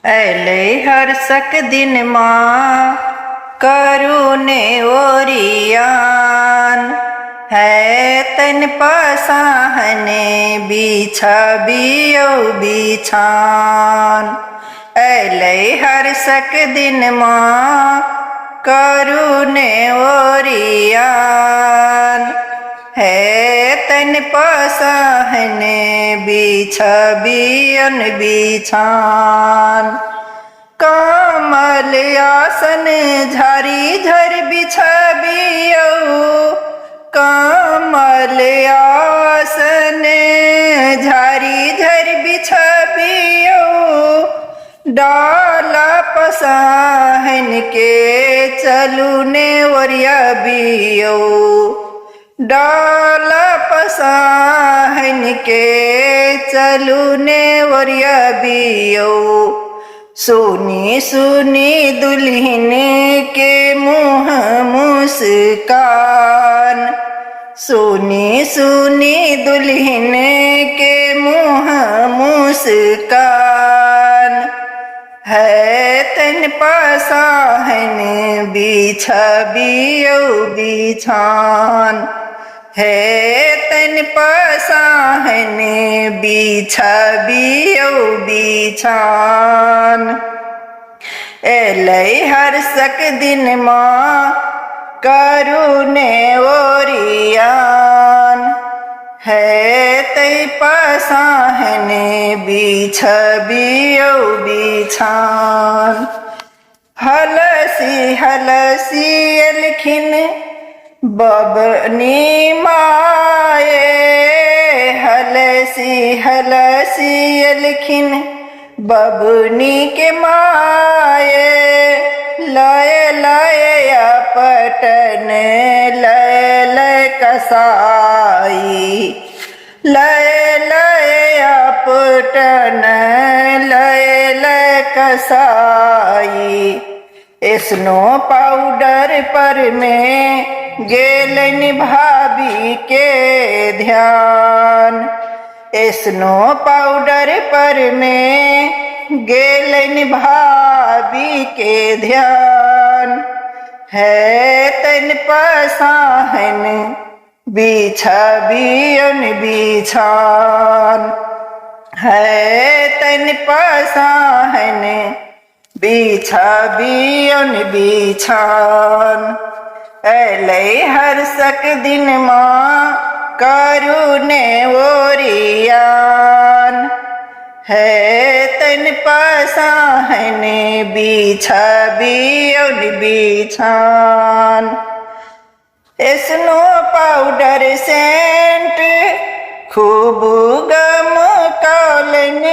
ऐले हर सक दिन माँ करुणे ओरियान है तन पसाहने बिछा बियो बिछान। ऐले हर सक दिन माँ करुणे ओरियान है तन पसाहने बिछा बियन बिछान। कमल आसन झरी झर बिछा बियो कमल आसन झरी झर बिछा बियो डाला पसाहन के चलू ने वरिया बियो डाला पसाहन के चलू ने वरिया बियो। सुनी सुनी दुल्हन के मुँह मुस्कान सुनी सुनी दुल्हन के मुँह मुस्कान है तन पसाहन बिछा बियो बिछान है तन पसाहन बिछा बियो बिछान। ऐले हर सक दिन माँ करुणे ओरियान है तई पसाहन बिछा बियो बिछान। हलसी हलसी अलखिन बबनी माए हलसी हलसी अलखिन बबनी के माए लय लय पटन लय लय कसाई लय लय पटन लय लय कसाई। स्नो पाउडर पर में गेलन भाभी के ध्यान स्नो पाउडर पर में गेलन भाभी के ध्यान है तन पसाहन बिछा बियन बिछान है तन पसाहन बिछा बियन बिछान। ऐले हर सक दिन माँ करुणे ओरियान है तन पसाहन बिछा बियन बिछान। स्नो पाउडर सेंट खूब गम कौलन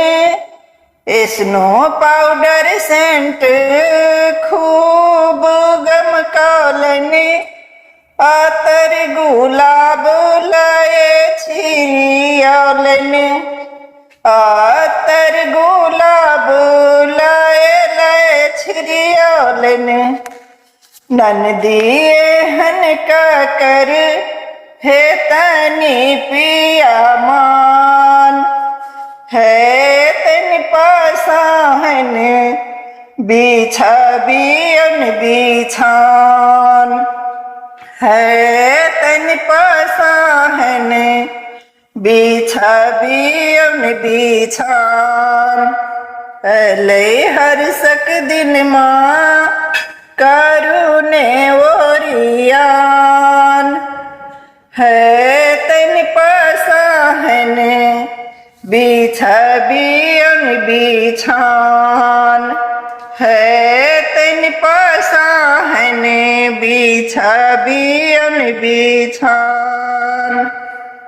स्नो पाउडर सेंट खूब गम कौलन आतर गुलाब लाए छिरियौलन आतर गुलाब लाए लाए छिरियौलन। ननदिए हन का कर है तनी पिया मान है तन पसाहन बिछा बियन बिछान है तन पसाहन बिछा बियन बिछान। ऐले हर सक दिन माँ करुणे ओरियान है तन पसाहन बिछा बियन बिछान है तन पसाहन बिछा बियन बिछान।